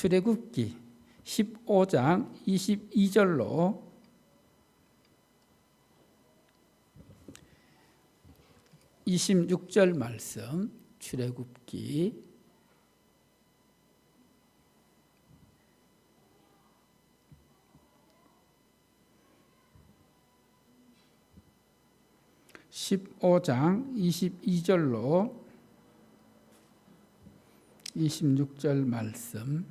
출애굽기 15장 22절로 26절 말씀, 출애굽기 15장 22절로 26절 말씀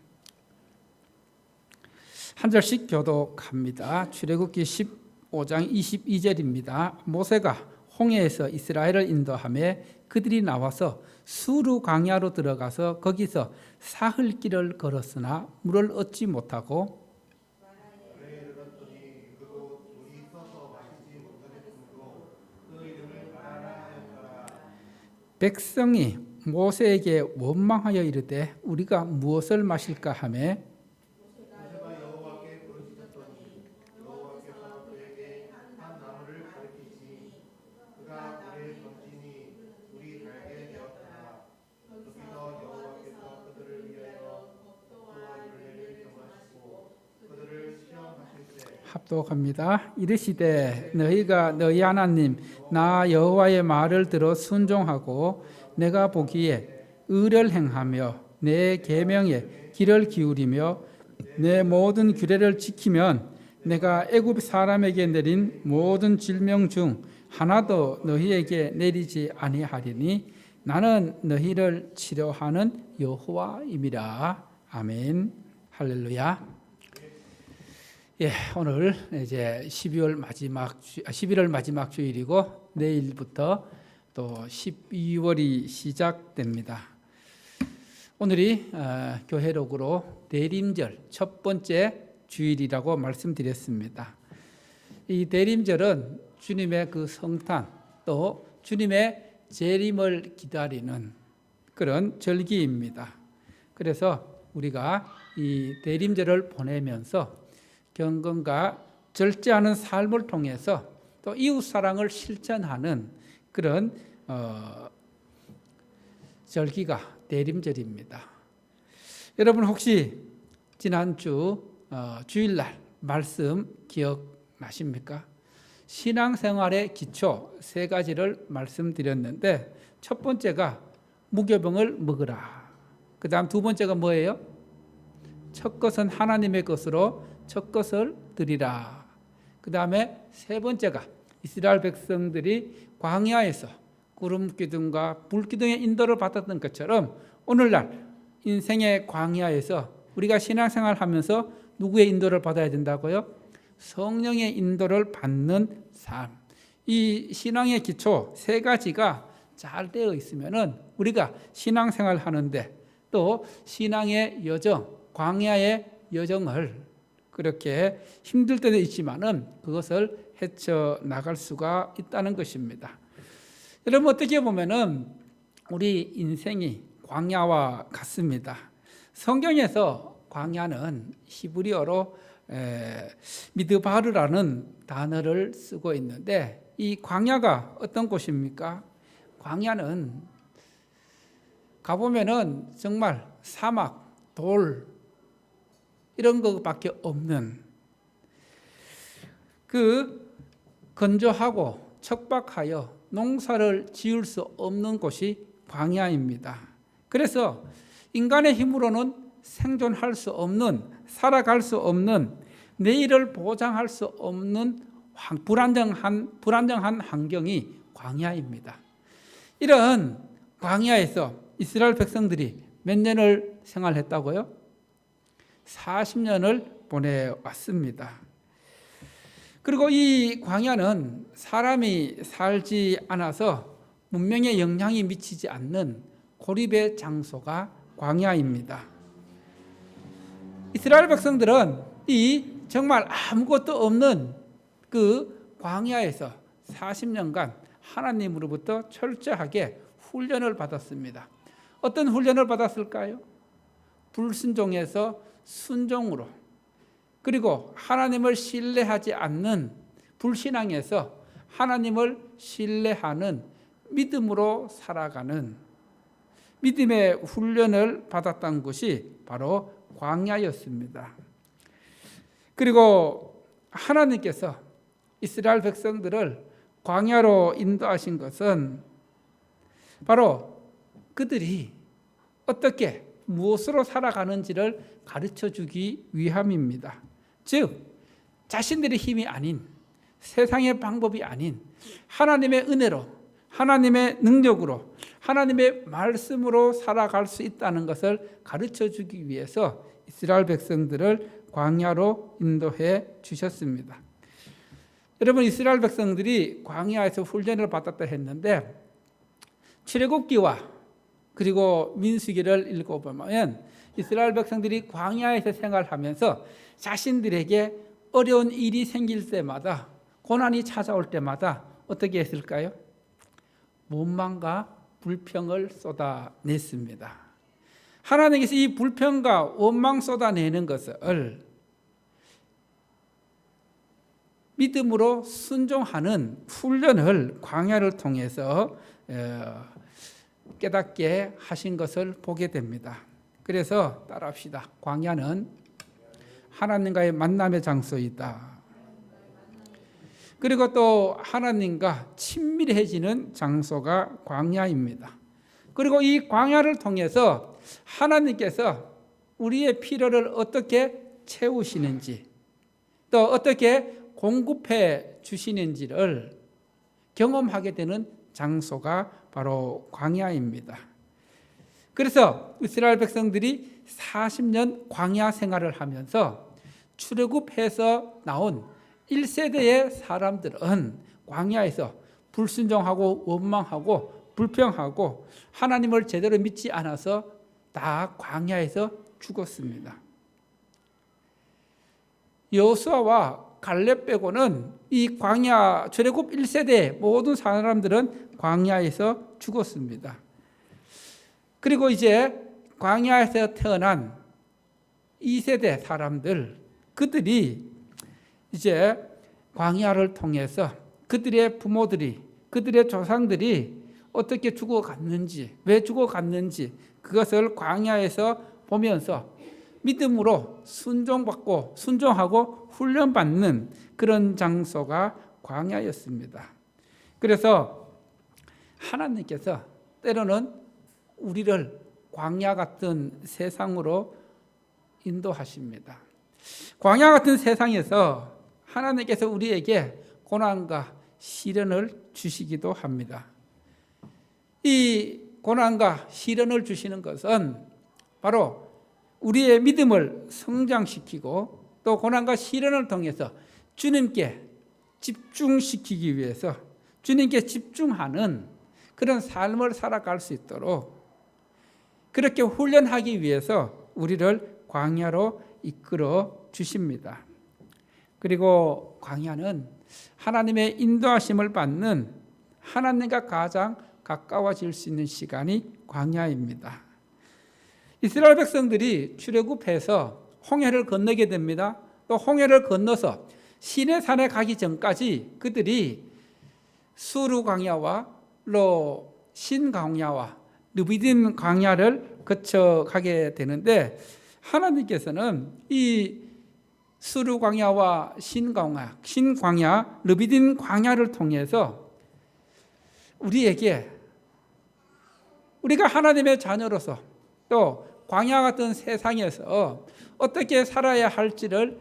한 절씩 교독합니다. 출애굽기 15장 22절입니다. 모세가 홍해에서 이스라엘을 인도하며 그들이 나와서 수르 광야로 들어가서 거기서 사흘 길을 걸었으나 물을 얻지 못하고 백성이 모세에게 원망하여 이르되 우리가 무엇을 마실까 하며 합독합니다. 이르시되 너희가 너희 하나님 나 여호와의 말을 들어 순종하고 내가 보기에 의를 행하며 내 계명에 귀를 기울이며 내 모든 규례를 지키면 내가 애굽 사람에게 내린 모든 질명 중 하나도 너희에게 내리지 아니하리니 나는 너희를 치료하는 여호와임이라. 아멘. 할렐루야. 예, 오늘 이제 11월 마지막 주일이고 내일부터 또 12월이 시작됩니다. 오늘이 교회록으로 대림절 첫 번째 주일이라고 말씀드렸습니다. 이 대림절은 주님의 그 성탄 또 주님의 재림을 기다리는 그런 절기입니다. 그래서 우리가 이 대림절을 보내면서 경건과 절제하는 삶을 통해서 또 이웃사랑을 실천하는 그런 절기가 대림절입니다. 여러분 혹시 지난주 주일날 말씀 기억나십니까? 신앙생활의 기초 세 가지를 말씀드렸는데 첫 번째가 무교병을 먹으라. 그 다음 두 번째가 뭐예요? 첫 것은 하나님의 것으로 첫 것을 드리라. 그 다음에 세 번째가 이스라엘 백성들이 광야에서 구름 기둥과 불 기둥의 인도를 받았던 것처럼 오늘날 인생의 광야에서 우리가 신앙생활 하면서 누구의 인도를 받아야 된다고요? 성령의 인도를 받는 삶. 이 신앙의 기초 세 가지가 잘 되어 있으면은 우리가 신앙생활 하는데 또 신앙의 여정, 광야의 여정을 그렇게 힘들 때도 있지만은 그것을 헤쳐나갈 수가 있다는 것입니다. 여러분 어떻게 보면은 우리 인생이 광야와 같습니다. 성경에서 광야는 히브리어로 미드바르라는 단어를 쓰고 있는데 이 광야가 어떤 곳입니까? 광야는 가보면은 정말 사막, 돌 이런 것밖에 없는 그 건조하고 척박하여 농사를 지을 수 없는 곳이 광야입니다. 그래서 인간의 힘으로는 생존할 수 없는, 살아갈 수 없는, 내일을 보장할 수 없는 불안정한 환경이 광야입니다. 이런 광야에서 이스라엘 백성들이 몇 년을 생활했다고요? 40년을 보내왔습니다. 그리고 이 광야는 사람이 살지 않아서 문명에 영향이 미치지 않는 고립의 장소가 광야입니다. 이스라엘 백성들은 이 정말 아무것도 없는 그 광야에서 40년간 하나님으로부터 철저하게 훈련을 받았습니다. 어떤 훈련을 받았을까요? 불순종에서 순종으로, 그리고 하나님을 신뢰하지 않는 불신앙에서 하나님을 신뢰하는 믿음으로 살아가는 믿음의 훈련을 받았던 것이 바로 광야였습니다. 그리고 하나님께서 이스라엘 백성들을 광야로 인도하신 것은 바로 그들이 어떻게 무엇으로 살아가는지를 가르쳐 주기 위함입니다. 즉 자신들의 힘이 아닌, 세상의 방법이 아닌 하나님의 은혜로, 하나님의 능력으로, 하나님의 말씀으로 살아갈 수 있다는 것을 가르쳐 주기 위해서 이스라엘 백성들을 광야로 인도해 주셨습니다. 여러분, 이스라엘 백성들이 광야에서 훈련을 받았다 했는데 출애굽기와 그리고 민수기를 읽어보면 이스라엘 백성들이 광야에서 생활하면서 자신들에게 어려운 일이 생길 때마다, 고난이 찾아올 때마다 어떻게 했을까요? 원망과 불평을 쏟아냈습니다. 하나님께서 이 불평과 원망 쏟아내는 것을 믿음으로 순종하는 훈련을 광야를 통해서 깨닫게 하신 것을 보게 됩니다. 그래서 따라합시다. 광야는 하나님과의 만남의 장소이다. 그리고 또 하나님과 친밀해지는 장소가 광야입니다. 그리고 이 광야를 통해서 하나님께서 우리의 필요를 어떻게 채우시는지, 또 어떻게 공급해 주시는지를 경험하게 되는 장소가 바로 광야입니다. 그래서 이스라엘 백성들이 40년 광야 생활을 하면서 출애굽해서 나온 1세대의 사람들은 광야에서 불순종하고 원망하고 불평하고 하나님을 제대로 믿지 않아서 다 광야에서 죽었습니다. 여호수아와 갈렙 빼고는 이 광야 출애굽 1세대 모든 사람들은 광야에서 죽었습니다. 그리고 이제 광야에서 태어난 2세대 사람들, 그들이 이제 광야를 통해서 그들의 부모들이, 그들의 조상들이 어떻게 죽어갔는지, 왜 죽어갔는지 그것을 광야에서 보면서 믿음으로 순종하고 훈련받는 그런 장소가 광야였습니다. 그래서 하나님께서 때로는 우리를 광야 같은 세상으로 인도하십니다. 광야 같은 세상에서 하나님께서 우리에게 고난과 시련을 주시기도 합니다. 이 고난과 시련을 주시는 것은 바로 우리의 믿음을 성장시키고 또 고난과 시련을 통해서 주님께 집중시키기 위해서, 주님께 집중하는 그런 삶을 살아갈 수 있도록 그렇게 훈련하기 위해서 우리를 광야로 이끌어 주십니다. 그리고 광야는 하나님의 인도하심을 받는, 하나님과 가장 가까워질 수 있는 시간이 광야입니다. 이스라엘 백성들이 출애굽해서 홍해를 건너게 됩니다. 또 홍해를 건너서 시내산에 가기 전까지 그들이 수르 광야와 신 광야와 르비딤 광야를 거쳐가게 되는데, 하나님께서는 이 수르 광야와 신 광야, 르비딤 광야를 통해서 우리에게, 우리가 하나님의 자녀로서 또 광야 같은 세상에서 어떻게 살아야 할지를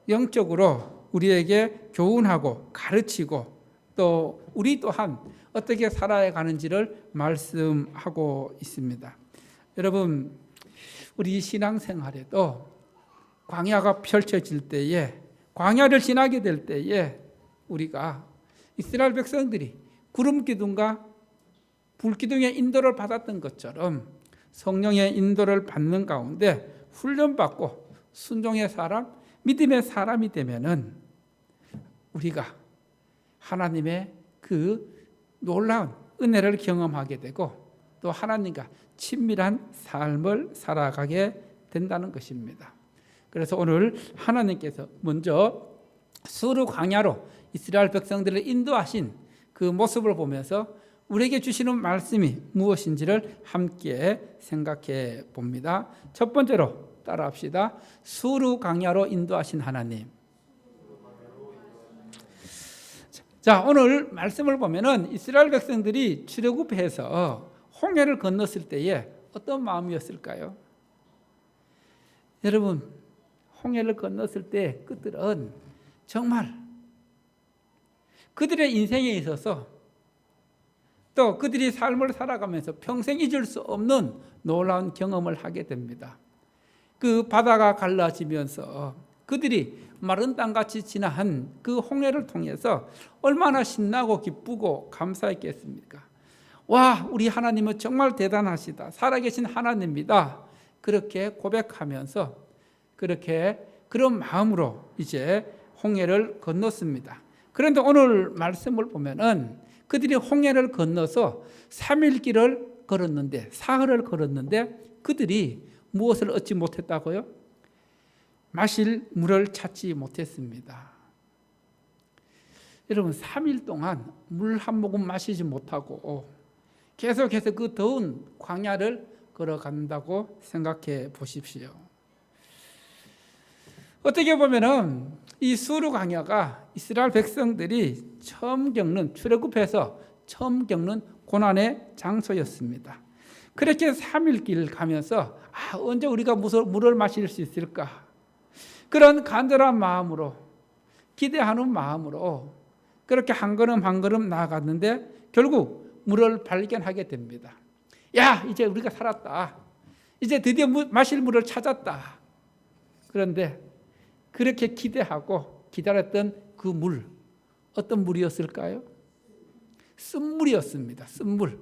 영적으로 우리에게 교훈하고 가르치고 또 우리 또한 어떻게 살아야 가는지를 말씀하고 있습니다. 여러분, 우리 신앙생활에도 광야가 펼쳐질 때에, 광야를 지나게 될 때에 우리가 이스라엘 백성들이 구름 기둥과 불 기둥의 인도를 받았던 것처럼 성령의 인도를 받는 가운데 훈련받고 순종의 사람, 믿음의 사람이 되면은 우리가 하나님의 그 놀라운 은혜를 경험하게 되고 또 하나님과 친밀한 삶을 살아가게 된다는 것입니다. 그래서 오늘 하나님께서 먼저 수르 광야로 이스라엘 백성들을 인도하신 그 모습을 보면서 우리에게 주시는 말씀이 무엇인지를 함께 생각해 봅니다. 첫 번째로 따라합시다. 수르 강야로 인도하신 하나님. 자, 오늘 말씀을 보면은 이스라엘 백성들이 출애굽해서 홍해를 건넜을 때에 어떤 마음이었을까요? 여러분, 홍해를 건넜을 때 그들은 정말 그들의 인생에 있어서 또 그들이 삶을 살아가면서 평생 잊을 수 없는 놀라운 경험을 하게 됩니다. 그 바다가 갈라지면서 그들이 마른 땅같이 지나한 그 홍해를 통해서 얼마나 신나고 기쁘고 감사했겠습니까? 와, 우리 하나님은 정말 대단하시다. 살아계신 하나님이다. 그렇게 고백하면서 그런 마음으로 이제 홍해를 건넜습니다. 그런데 오늘 말씀을 보면은 그들이 홍해를 건너서 3일 길을 걸었는데, 사흘을 걸었는데 그들이 무엇을 얻지 못했다고요? 마실 물을 찾지 못했습니다. 여러분, 3일 동안 물 한 모금 마시지 못하고 계속해서 그 더운 광야를 걸어간다고 생각해 보십시오. 어떻게 보면은 이 수르 광야가 이스라엘 백성들이 처음 겪는, 출애굽해서 처음 겪는 고난의 장소였습니다. 그렇게 3일 길 가면서 언제 우리가 물을 마실 수 있을까? 그런 간절한 마음으로, 기대하는 마음으로 그렇게 한 걸음 한 걸음 나아갔는데 결국 물을 발견하게 됩니다. 야, 이제 우리가 살았다. 이제 드디어 마실 물을 찾았다. 그런데 그렇게 기대하고 기다렸던 그 물, 어떤 물이었을까요? 쓴물이었습니다. 쓴물.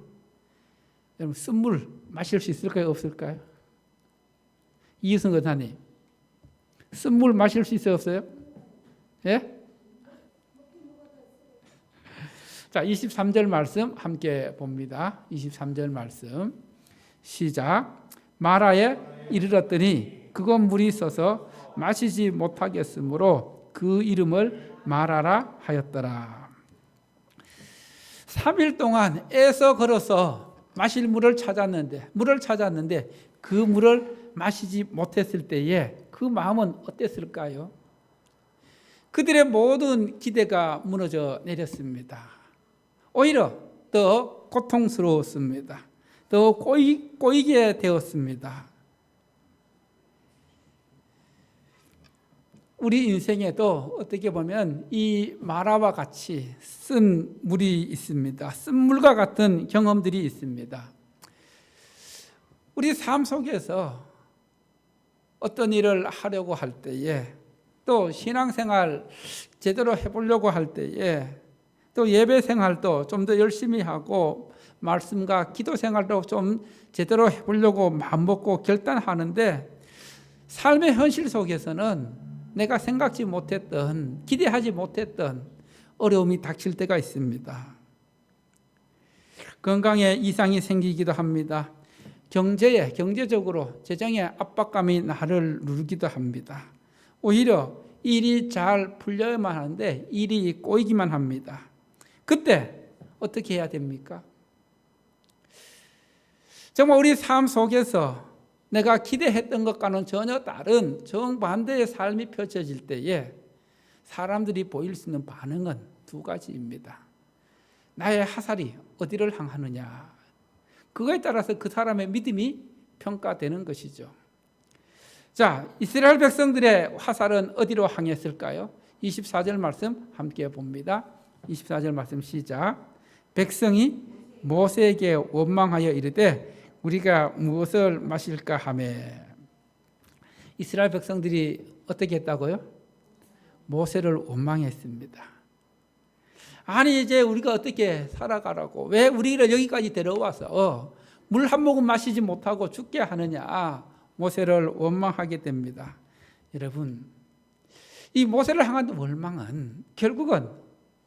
여러분, 쓴물 마실 수 있을까요? 없을까요? 이유승 의사님, 쓴물 마실 수 있어요? 없어요? 예? 자, 23절 말씀 함께 봅니다. 23절 말씀 시작. 마라에 이르렀더니 그곳 물이 있어서 마시지 못하겠으므로 그 이름을 마라라 하였더라. 3일 동안 애써 걸어서 마실 물을 찾았는데 그 물을 마시지 못했을 때에 그 마음은 어땠을까요? 그들의 모든 기대가 무너져 내렸습니다. 오히려 더 고통스러웠습니다. 더 꼬이게 되었습니다. 우리 인생에도 어떻게 보면 이 마라와 같이 쓴 물이 있습니다. 쓴 물과 같은 경험들이 있습니다. 우리 삶 속에서 어떤 일을 하려고 할 때에, 또 신앙생활 제대로 해보려고 할 때에, 또 예배 생활도 좀 더 열심히 하고 말씀과 기도 생활도 좀 제대로 해보려고 마음먹고 결단하는데 삶의 현실 속에서는 내가 생각지 못했던, 기대하지 못했던 어려움이 닥칠 때가 있습니다. 건강에 이상이 생기기도 합니다. 경제적으로 재정의 압박감이 나를 누르기도 합니다. 오히려 일이 잘 풀려야만 하는데 일이 꼬이기만 합니다. 그때 어떻게 해야 됩니까? 정말 우리 삶 속에서 내가 기대했던 것과는 전혀 다른 정반대의 삶이 펼쳐질 때에 사람들이 보일 수 있는 반응은 두 가지입니다. 나의 화살이 어디를 향하느냐, 그거에 따라서 그 사람의 믿음이 평가되는 것이죠. 자, 이스라엘 백성들의 화살은 어디로 향했을까요? 24절 말씀 함께 봅니다. 24절 말씀 시작. 백성이 모세에게 원망하여 이르되 우리가 무엇을 마실까 하매. 이스라엘 백성들이 어떻게 했다고요? 모세를 원망했습니다. 아니, 이제 우리가 어떻게 살아가라고, 왜 우리를 여기까지 데려와서 물 한 모금 마시지 못하고 죽게 하느냐, 모세를 원망하게 됩니다. 여러분, 이 모세를 향한 원망은 결국은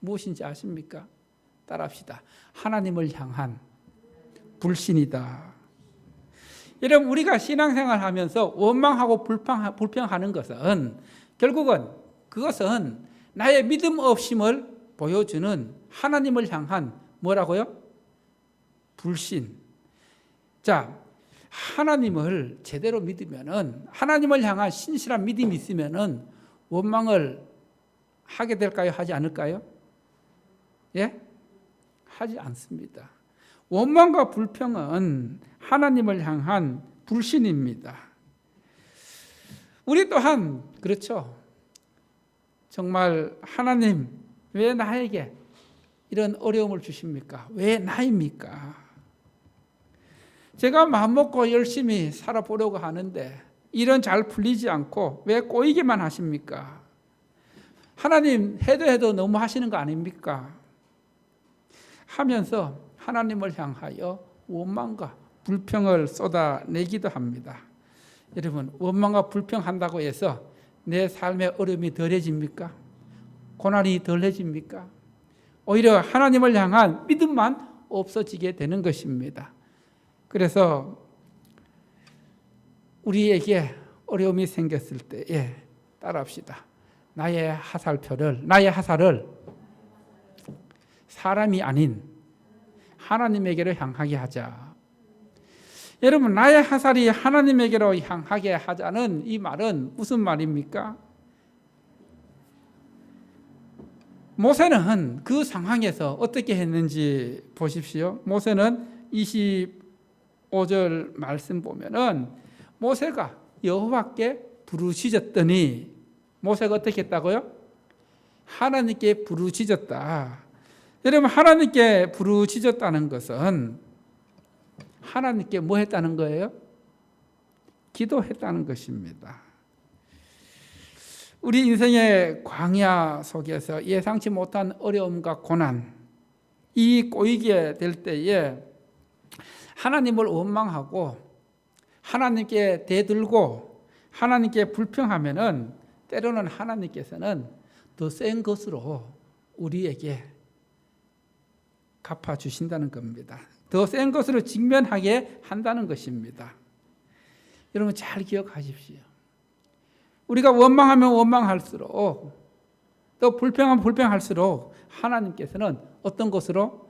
무엇인지 아십니까? 따라합시다. 하나님을 향한 불신이다. 여러분, 우리가 신앙생활 하면서 원망하고 불평하는 것은 결국은 그것은 나의 믿음 없음을 보여주는 하나님을 향한 뭐라고요? 불신. 자, 하나님을 제대로 믿으면은, 하나님을 향한 신실한 믿음이 있으면은 원망을 하게 될까요? 하지 않을까요? 예? 하지 않습니다. 원망과 불평은 하나님을 향한 불신입니다. 우리 또한 그렇죠. 정말 하나님, 왜 나에게 이런 어려움을 주십니까? 왜 나입니까? 제가 마음먹고 열심히 살아보려고 하는데 일은 잘 풀리지 않고 왜 꼬이게만 하십니까? 하나님, 해도 너무 하시는 거 아닙니까? 하면서 하나님을 향하여 원망과 불평을 쏟아내기도 합니다. 여러분, 원망과 불평한다고 해서 내 삶의 어려움이 덜해집니까? 고난이 덜해집니까? 오히려 하나님을 향한 믿음만 없어지게 되는 것입니다. 그래서 우리에게 어려움이 생겼을 때에 따라합시다. 나의 하살을 사람이 아닌 하나님에게로 향하게 하자. 여러분, 나의 하살이 하나님에게로 향하게 하자는 이 말은 무슨 말입니까? 모세는 그 상황에서 어떻게 했는지 보십시오. 모세는 25절 말씀 보면은 모세가 여호와께 부르짖었더니, 모세가 어떻게 했다고요? 하나님께 부르짖었다. 여러분, 하나님께 부르짖었다는 것은 하나님께 뭐 했다는 거예요? 기도했다는 것입니다. 우리 인생의 광야 속에서 예상치 못한 어려움과 고난, 이 꼬이게 될 때에 하나님을 원망하고 하나님께 대들고 하나님께 불평하면은 때로는 하나님께서는 더 센 것으로 우리에게 갚아주신다는 겁니다. 더 센 것으로 직면하게 한다는 것입니다. 여러분, 잘 기억하십시오. 우리가 원망하면 원망할수록, 또 불평하면 불평할수록 하나님께서는 어떤 것으로?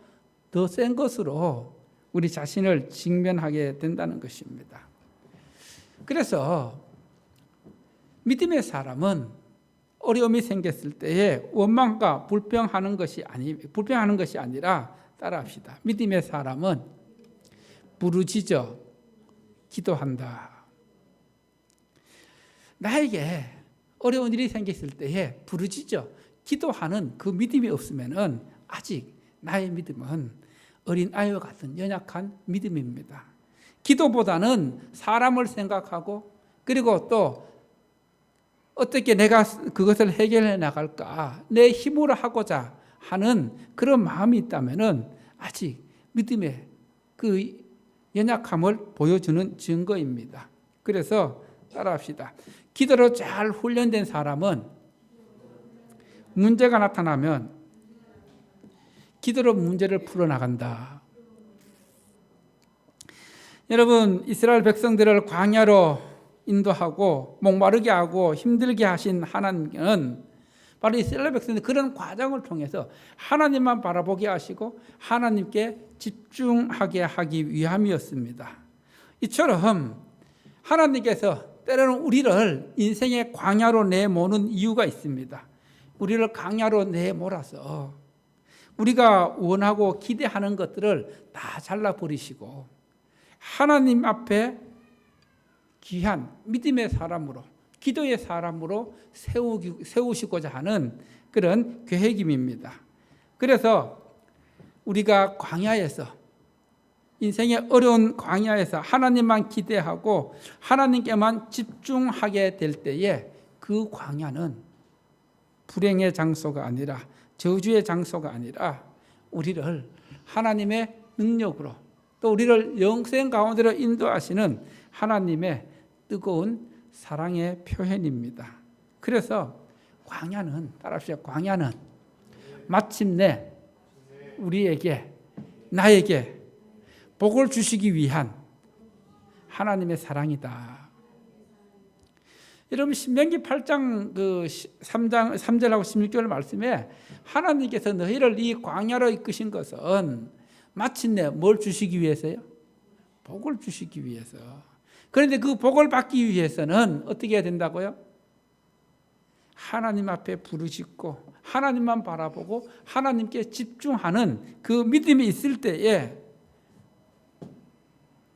더 센 것으로 우리 자신을 직면하게 된다는 것입니다. 그래서 믿음의 사람은 어려움이 생겼을 때에 원망과 불평하는 것이 아니라, 따라합시다. 믿음의 사람은 부르짖어 기도한다. 나에게 어려운 일이 생겼을 때에 부르짖어 기도하는 그 믿음이 없으면은 아직 나의 믿음은 어린 아이와 같은 연약한 믿음입니다. 기도보다는 사람을 생각하고, 그리고 또 어떻게 내가 그것을 해결해 나갈까, 내 힘으로 하고자 하는 그런 마음이 있다면은 아직 믿음의 그 연약함을 보여주는 증거입니다. 그래서 따라합시다. 기도로 잘 훈련된 사람은 문제가 나타나면 기도로 문제를 풀어나간다. 여러분, 이스라엘 백성들을 광야로 인도하고 목마르게 하고 힘들게 하신 하나님은 바로 이스라엘 백성들 그런 과정을 통해서 하나님만 바라보게 하시고 하나님께 집중하게 하기 위함이었습니다. 이처럼 하나님께서 때로는 우리를 인생의 광야로 내모는 이유가 있습니다. 우리를 광야로 내몰아서 우리가 원하고 기대하는 것들을 다 잘라버리시고 하나님 앞에 귀한 믿음의 사람으로, 기도의 사람으로 세우시고자 하는 그런 계획입니다. 그래서 우리가 광야에서, 인생의 어려운 광야에서 하나님만 기대하고 하나님께만 집중하게 될 때에 그 광야는 불행의 장소가 아니라, 저주의 장소가 아니라 우리를 하나님의 능력으로, 또 우리를 영생 가운데로 인도하시는 하나님의 뜨거운 사랑의 표현입니다. 그래서 광야는, 따라합시다. 광야는 마침내 우리에게, 나에게 복을 주시기 위한 하나님의 사랑이다. 여러분, 신명기 8장 3절하고 16절 말씀에 하나님께서 너희를 이 광야로 이끄신 것은 마침내 뭘 주시기 위해서요? 복을 주시기 위해서. 그런데 그 복을 받기 위해서는 어떻게 해야 된다고요? 하나님 앞에 부르짖고 하나님만 바라보고 하나님께 집중하는 그 믿음이 있을 때에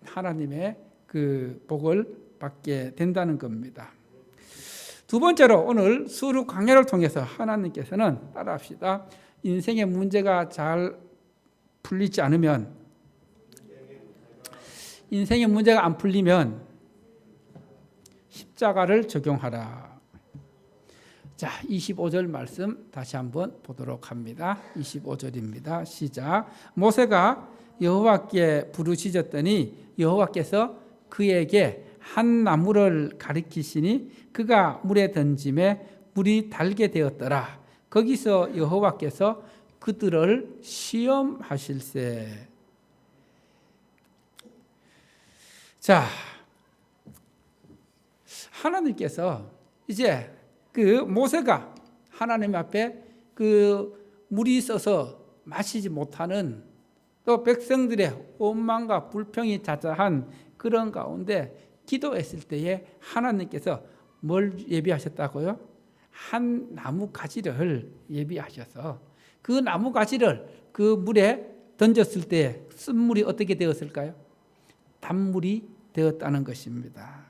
하나님의 그 복을 받게 된다는 겁니다. 두 번째로 오늘 수루 강해를 통해서 하나님께서는 따라합시다. 인생의 문제가 잘 풀리지 않으면, 인생의 문제가 안 풀리면 십자가를 적용하라. 자, 25절 말씀 다시 한번 보도록 합니다. 25절입니다. 시작. 모세가 여호와께 부르짖었더니 여호와께서 그에게 한 나무를 가리키시니 그가 물에 던짐에 물이 달게 되었더라. 거기서 여호와께서 그들을 시험하실세. 자, 하나님께서 이제 그 모세가 하나님 앞에 그 물이 있어서 마시지 못하는, 또 백성들의 원망과 불평이 자자한 그런 가운데 기도했을 때에 하나님께서 뭘 예비하셨다고요? 한 나무 가지를 예비하셔서 그 나무 가지를 그 물에 던졌을 때 쓴물이 어떻게 되었을까요? 단물이 되었다는 것입니다.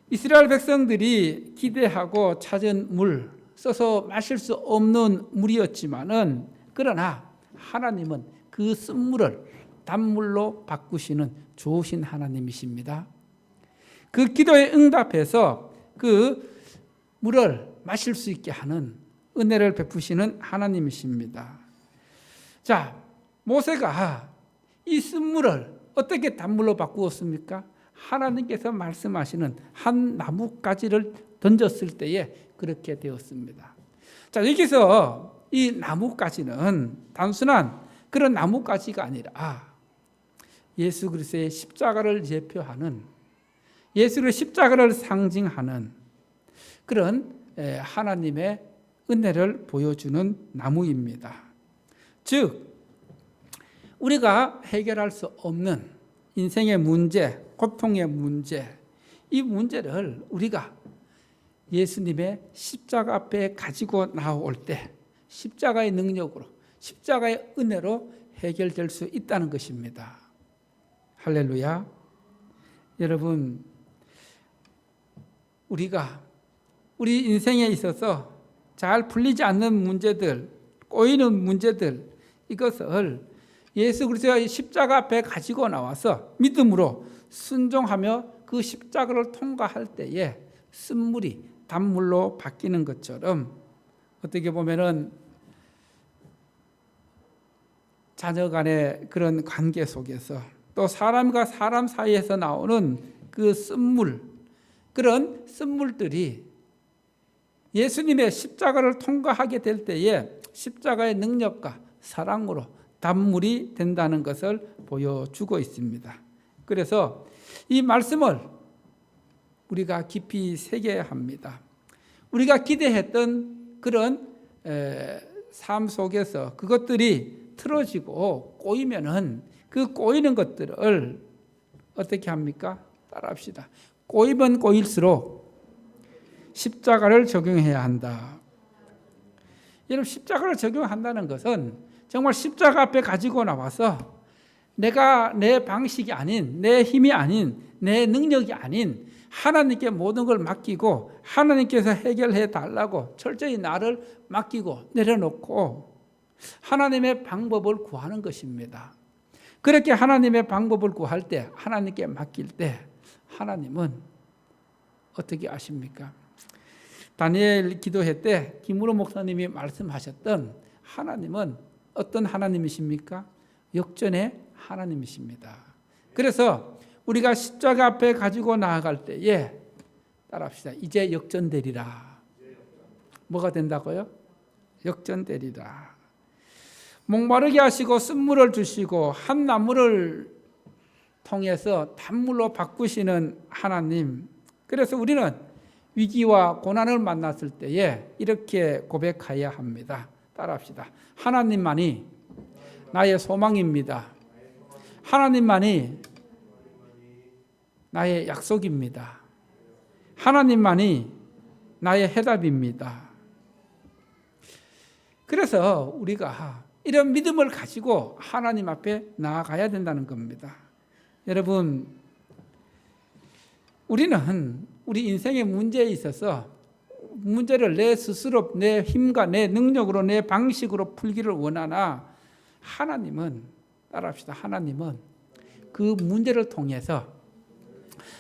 이스라엘 백성들이 기대하고 찾은 물, 써서 마실 수 없는 물이었지만은, 그러나 하나님은 그 쓴물을 단물로 바꾸시는 좋으신 하나님이십니다. 그 기도에 응답해서 그 물을 마실 수 있게 하는 은혜를 베푸시는 하나님이십니다. 자, 모세가 이 쓴물을 어떻게 단물로 바꾸었습니까? 하나님께서 말씀하시는 한 나뭇가지를 던졌을 때에 그렇게 되었습니다. 자, 여기서 이 나뭇가지는 단순한 그런 나뭇가지가 아니라 예수 그리스도의 십자가를 예표하는, 예수의 십자가를 상징하는 그런 하나님의 은혜를 보여주는 나무입니다. 즉, 우리가 해결할 수 없는 인생의 문제, 고통의 문제, 이 문제를 우리가 예수님의 십자가 앞에 가지고 나올 때 십자가의 능력으로, 십자가의 은혜로 해결될 수 있다는 것입니다. 할렐루야. 여러분, 우리가 우리 인생에 있어서 잘 풀리지 않는 문제들, 꼬이는 문제들, 이것을 예수 그리스도의 십자가 앞에 가지고 나와서 믿음으로 순종하며 그 십자가를 통과할 때에 쓴물이 단물로 바뀌는 것처럼, 어떻게 보면은 자녀 간의 그런 관계 속에서, 또 사람과 사람 사이에서 나오는 그 쓴물, 그런 쓴물들이 예수님의 십자가를 통과하게 될 때에 십자가의 능력과 사랑으로 단물이 된다는 것을 보여주고 있습니다. 그래서 이 말씀을 우리가 깊이 새겨야 합니다. 우리가 기대했던 그런 삶 속에서 그것들이 틀어지고 꼬이면은 그 꼬이는 것들을 어떻게 합니까? 따라합시다. 꼬이면 꼬일수록 십자가를 적용해야 한다. 여러분, 십자가를 적용한다는 것은 정말 십자가 앞에 가지고 나와서 내가 내 방식이 아닌, 내 힘이 아닌, 내 능력이 아닌 하나님께 모든 걸 맡기고 하나님께서 해결해 달라고 철저히 나를 맡기고 내려놓고 하나님의 방법을 구하는 것입니다. 그렇게 하나님의 방법을 구할 때, 하나님께 맡길 때 하나님은 어떻게 아십니까? 다니엘 기도회 때 김우로 목사님이 말씀하셨던 하나님은 어떤 하나님이십니까? 역전의 하나님이십니다. 그래서 우리가 십자가 앞에 가지고 나아갈 때에 따라합시다. 이제 역전되리라. 뭐가 된다고요? 역전되리라. 목마르게 하시고 쓴물을 주시고 한 나무를 통해서 단물로 바꾸시는 하나님. 그래서 우리는 위기와 고난을 만났을 때에 이렇게 고백해야 합니다. 따라합시다. 하나님만이 나의 소망입니다. 하나님만이 나의 약속입니다. 하나님만이 나의 해답입니다. 그래서 우리가 이런 믿음을 가지고 하나님 앞에 나아가야 된다는 겁니다. 여러분, 우리는 우리 인생의 문제에 있어서 문제를 내 스스로 내 힘과 내 능력으로 내 방식으로 풀기를 원하나 하나님은, 따라합시다, 하나님은 그 문제를 통해서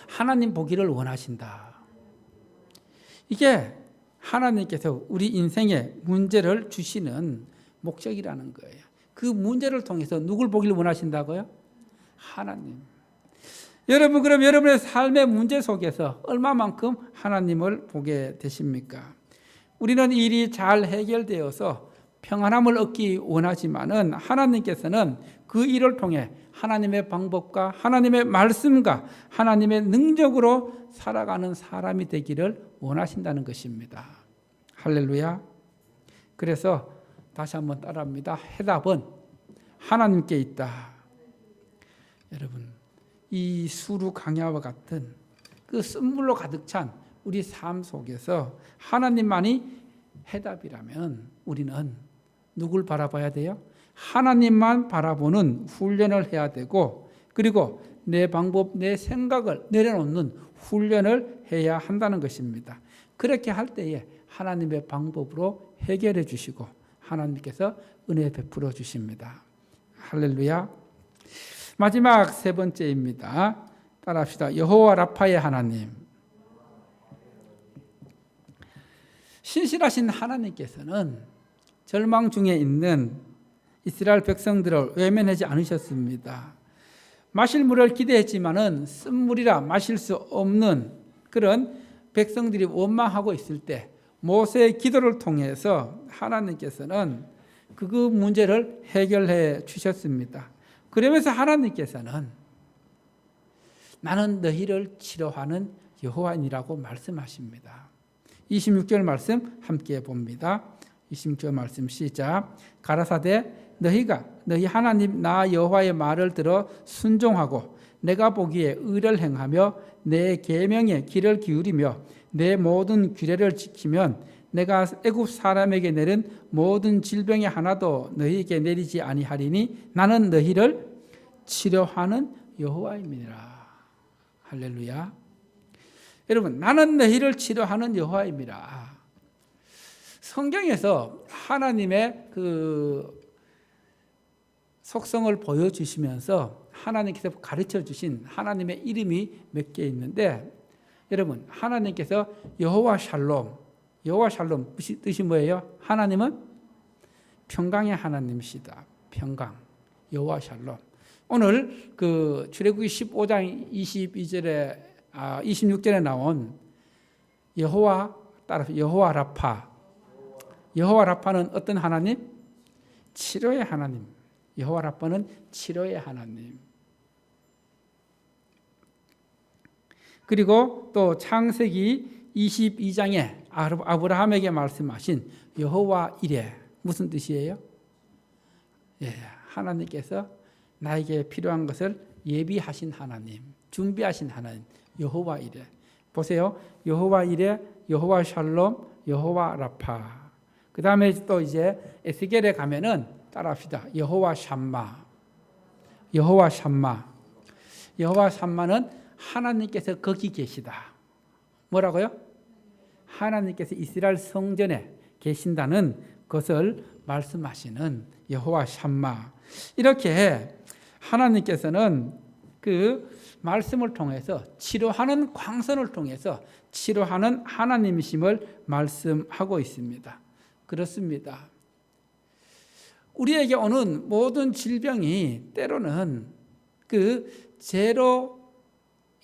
하나님 보기를 원하신다. 이게 하나님께서 우리 인생에 문제를 주시는 목적이라는 거예요. 그 문제를 통해서 누굴 보기를 원하신다고요? 하나님. 여러분, 그럼 여러분의 삶의 문제 속에서 얼마만큼 하나님을 보게 되십니까? 우리는 일이 잘 해결되어서 평안함을 얻기 원하지만은 하나님께서는 그 일을 통해 하나님의 방법과 하나님의 말씀과 하나님의 능력으로 살아가는 사람이 되기를 원하신다는 것입니다. 할렐루야. 그래서 다시 한번 따라합니다. 해답은 하나님께 있다. 여러분, 이 수루 강야와 같은 그 쓴물로 가득 찬 우리 삶 속에서 하나님만이 해답이라면 우리는 누굴 바라봐야 돼요? 하나님만 바라보는 훈련을 해야 되고, 그리고 내 방법, 내 생각을 내려놓는 훈련을 해야 한다는 것입니다. 그렇게 할 때에 하나님의 방법으로 해결해 주시고 하나님께서 은혜 베풀어 주십니다. 할렐루야. 마지막 세 번째입니다. 따라합시다. 여호와 라파의 하나님. 신실하신 하나님께서는 절망 중에 있는 이스라엘 백성들을 외면하지 않으셨습니다. 마실 물을 기대했지만은 쓴물이라 마실 수 없는 그런 백성들이 원망하고 있을 때 모세의 기도를 통해서 하나님께서는 그 문제를 해결해 주셨습니다. 그러면서 하나님께서는 나는 너희를 치료하는 여호와니라고 말씀하십니다. 26절 말씀 함께 봅니다. 26절 말씀 시작. 가라사대 너희가 너희 하나님 나 여호와의 말을 들어 순종하고 내가 보기에 의를 행하며 내 계명에 귀를 기울이며 내 모든 규례를 지키면 내가 애굽 사람에게 내린 모든 질병의 하나도 너희에게 내리지 아니하리니 나는 너희를 치료하는 여호와입니다. 할렐루야. 여러분, 나는 너희를 치료하는 여호와입니다. 성경에서 하나님의 그 속성을 보여주시면서 하나님께서 가르쳐 주신 하나님의 이름이 몇 개 있는데, 여러분, 하나님께서 여호와 샬롬, 여호와 샬롬 뜻이 뭐예요? 하나님은 평강의 하나님이시다. 평강, 여호와 샬롬. 오늘 그 출애굽기 15장 22절에 26절에 나온 여호와, 따라서 여호와 라파. 여호와 라파는 어떤 하나님? 치료의 하나님. 여호와 라파는 치료의 하나님. 그리고 또 창세기 22장에 아브라함에게 말씀하신 여호와 이레, 무슨 뜻이에요? 예, 하나님께서 나에게 필요한 것을 예비하신 하나님, 준비하신 하나님, 여호와 이레. 보세요. 여호와 이레, 여호와 샬롬, 여호와 라파. 그 다음에 또 이제 에스겔에 가면은 따라합시다. 여호와 샴마. 여호와 샴마. 여호와 샴마는 하나님께서 거기 계시다. 뭐라고요? 하나님께서 이스라엘 성전에 계신다는 것을 말씀하시는 여호와 샴마. 이렇게 하나님께서는 그 말씀을 통해서 치료하는 광선을 통해서 치료하는 하나님이심을 말씀하고 있습니다. 그렇습니다. 우리에게 오는 모든 질병이 때로는 그 죄로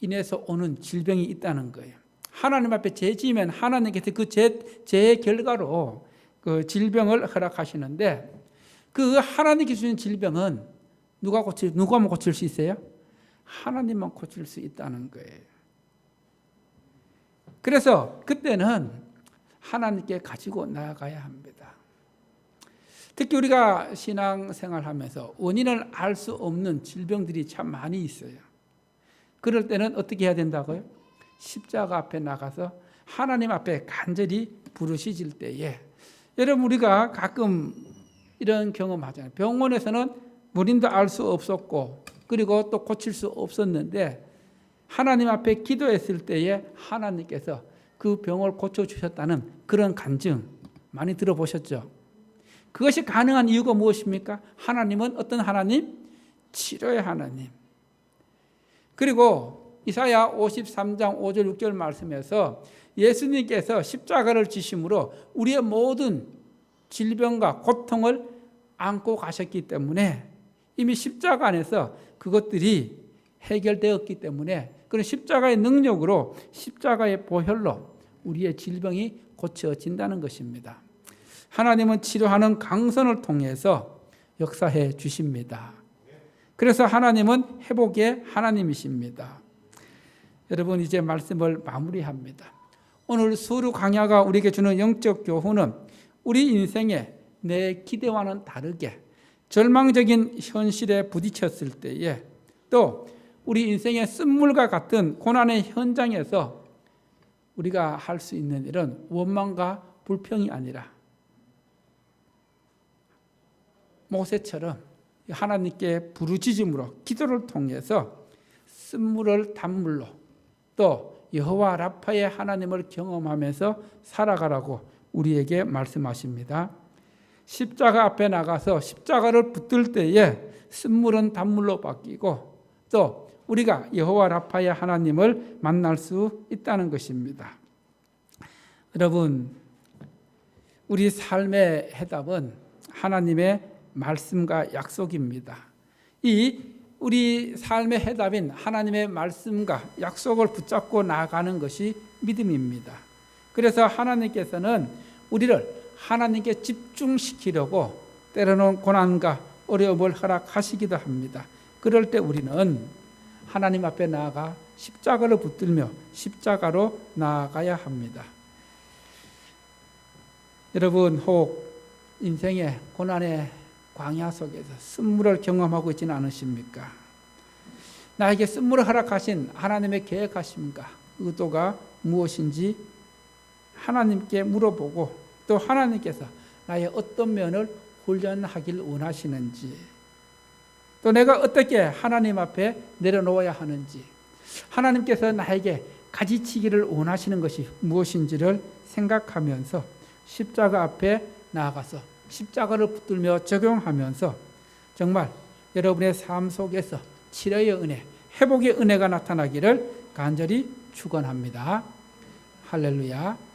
인해서 오는 질병이 있다는 거예요. 하나님 앞에 죄 지으면 하나님께서 그 죄의 결과로 그 질병을 허락하시는데, 그 하나님께서 주신 질병은 누가 고칠 수 있어요? 하나님만 고칠 수 있다는 거예요. 그래서 그때는 하나님께 가지고 나아가야 합니다. 특히 우리가 신앙생활하면서 원인을 알 수 없는 질병들이 참 많이 있어요. 그럴 때는 어떻게 해야 된다고요? 십자가 앞에 나가서 하나님 앞에 간절히 부르짖을 때에, 여러분 우리가 가끔 이런 경험하잖아요. 병원에서는 원인도 알 수 없었고 그리고 또 고칠 수 없었는데 하나님 앞에 기도했을 때에 하나님께서 그 병을 고쳐주셨다는 그런 간증 많이 들어보셨죠? 그것이 가능한 이유가 무엇입니까? 하나님은 어떤 하나님? 치료의 하나님. 그리고 이사야 53장 5절 6절 말씀에서 예수님께서 십자가를 지심으로 우리의 모든 질병과 고통을 안고 가셨기 때문에 이미 십자가 안에서 그것들이 해결되었기 때문에 그런 십자가의 능력으로 십자가의 보혈로 우리의 질병이 고쳐진다는 것입니다. 하나님은 치료하는 강선을 통해서 역사해 주십니다. 그래서 하나님은 회복의 하나님이십니다. 여러분 이제 말씀을 마무리합니다. 오늘 수루 강야가 우리에게 주는 영적 교훈은 우리 인생에 내 기대와는 다르게 절망적인 현실에 부딪혔을 때에 또 우리 인생의 쓴물과 같은 고난의 현장에서 우리가 할 수 있는 이런 원망과 불평이 아니라 모세처럼 하나님께 부르짖음으로 기도를 통해서 쓴물을 단물로 또 여호와 라파의 하나님을 경험하면서 살아가라고 우리에게 말씀하십니다. 십자가 앞에 나가서 십자가를 붙들 때에 쓴물은 단물로 바뀌고 또 우리가 여호와 라파의 하나님을 만날 수 있다는 것입니다. 여러분, 우리 삶의 해답은 하나님의 말씀과 약속입니다. 이 우리 삶의 해답인 하나님의 말씀과 약속을 붙잡고 나아가는 것이 믿음입니다. 그래서 하나님께서는 우리를 하나님께 집중시키려고 때로는 고난과 어려움을 허락하시기도 합니다. 그럴 때 우리는 하나님 앞에 나아가 십자가를 붙들며 십자가로 나아가야 합니다. 여러분 혹 인생의 고난의 광야 속에서 쓴물을 경험하고 있지는 않으십니까? 나에게 쓴물을 허락하신 하나님의 계획하심과 의도가 무엇인지 하나님께 물어보고 또 하나님께서 나의 어떤 면을 훈련하길 원하시는지 또 내가 어떻게 하나님 앞에 내려놓아야 하는지 하나님께서 나에게 가지치기를 원하시는 것이 무엇인지를 생각하면서 십자가 앞에 나아가서 십자가를 붙들며 적용하면서 정말 여러분의 삶 속에서 치료의 은혜, 회복의 은혜가 나타나기를 간절히 축원합니다. 할렐루야.